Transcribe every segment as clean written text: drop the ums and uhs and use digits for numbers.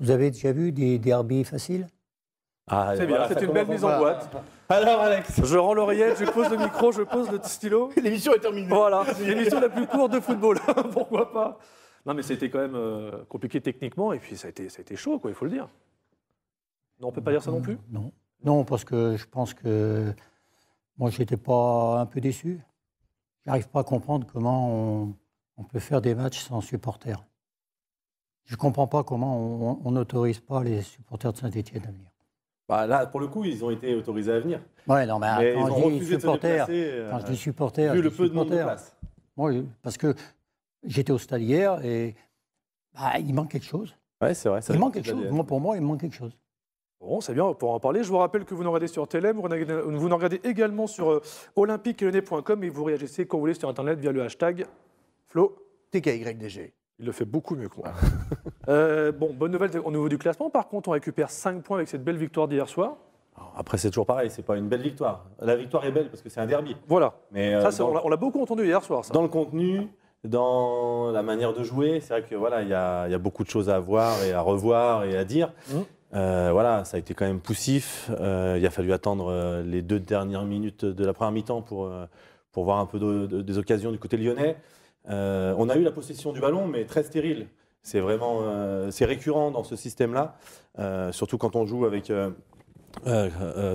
Vous avez déjà vu des derbies faciles? Ah, C'est bien, c'est une belle mise en boîte. Alors Alex, Je rends l'oreillette, je pose le micro, je pose le stylo. L'émission est terminée. Voilà, l'émission la plus courte de football, pourquoi pas. Non mais c'était quand même compliqué techniquement et puis ça a été chaud, quoi, il faut le dire. Non, on peut pas dire ça non plus. Non. Non, parce que je pense que moi, je n'étais pas un peu déçu. Je n'arrive pas à comprendre comment on peut faire des matchs sans supporters. Je ne comprends pas comment on n'autorise pas les supporters de Saint-Étienne à venir. bah, là pour le coup ils ont été autorisés à venir. Ouais, non, mais Mais ils quand ont je dis refusé de se supporters, déplacer, quand je dis supporters, vu je le dis peu de nombre de supporters. places. Oui, parce que j'étais au stade hier et il manque quelque chose. Ouais, c'est vrai. Il manque quelque chose. Moi, pour moi, il manque quelque chose. Bon, c'est bien, pour en parler. Je vous rappelle que vous nous regardez sur TLM, vous nous regardez également sur olympiquelyonnais.com et vous réagissez quand vous voulez sur Internet via le hashtag Flo. TKYDG. Il le fait beaucoup mieux que moi. Bon, bonne nouvelle au niveau du classement. Par contre, on récupère 5 points avec cette belle victoire d'hier soir. Alors, après c'est toujours pareil, c'est pas une belle victoire. La victoire est belle parce que c'est un derby. Voilà. Mais Ça, on l'a beaucoup entendu hier soir. Ça. dans le contenu, dans la manière de jouer, c'est vrai que voilà, il y a beaucoup de choses à voir et à revoir et à dire. Voilà, ça a été quand même poussif. Il a fallu attendre les 2 dernières minutes de la première mi-temps pour voir un peu des occasions du côté lyonnais. On a eu la possession du ballon, mais très stérile. C'est vraiment c'est récurrent dans ce système-là, surtout quand on joue avec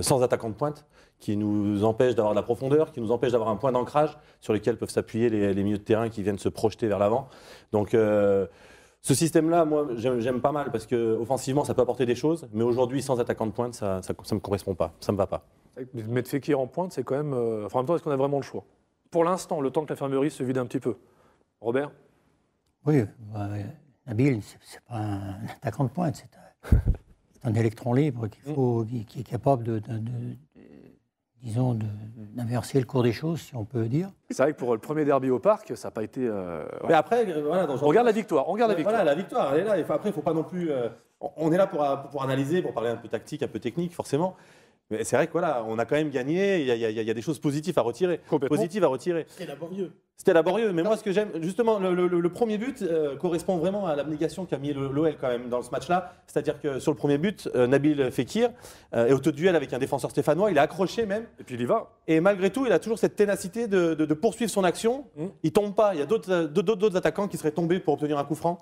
sans attaquant de pointe, qui nous empêche d'avoir de la profondeur, qui nous empêche d'avoir un point d'ancrage sur lequel peuvent s'appuyer les milieux de terrain qui viennent se projeter vers l'avant. Donc ce système-là, moi, j'aime pas mal parce qu'offensivement, ça peut apporter des choses, mais aujourd'hui, sans attaquant de pointe, ça me correspond pas, ça me va pas. Mettre Fekir en pointe, c'est quand même. Enfin, en même temps, est-ce qu'on a vraiment le choix? Pour l'instant, le temps que l'infirmerie se vide un petit peu. Robert? Oui, Nabil, c'est pas un attaquant de pointe, c'est un électron libre qui est capable disons, d'inverser le cours des choses, si on peut dire. C'est vrai que pour le premier derby au parc, ça n'a pas été. Mais après, voilà, On regarde la victoire. On regarde la victoire. Voilà, la victoire, elle est là. Après, il ne faut pas non plus. On est là pour analyser, pour parler un peu tactique, un peu technique, forcément. Mais c'est vrai que voilà, on a quand même gagné. Il y a des choses positives à retirer. Positives à retirer. C'est laborieux. C'était laborieux, mais moi ce que j'aime, justement, le premier but correspond vraiment à l'abnégation qu'a mis l'OL quand même dans ce match-là. C'est-à-dire que sur le premier but, Nabil Fekir est auto-duel avec un défenseur stéphanois, il est accroché même. Et puis il y va. Et malgré tout, il a toujours cette ténacité de poursuivre son action. Il tombe pas. Il y a d'autres attaquants qui seraient tombés pour obtenir un coup franc.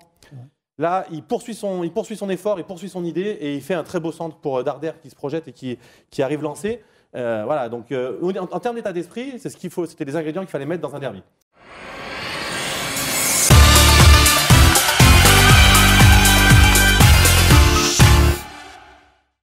Là, il poursuit son effort, il poursuit son idée et il fait un très beau centre pour Darder qui se projette et qui arrive lancé. Voilà, donc en termes d'état d'esprit, c'est ce qu'il faut, c'était des ingrédients qu'il fallait mettre dans un derby.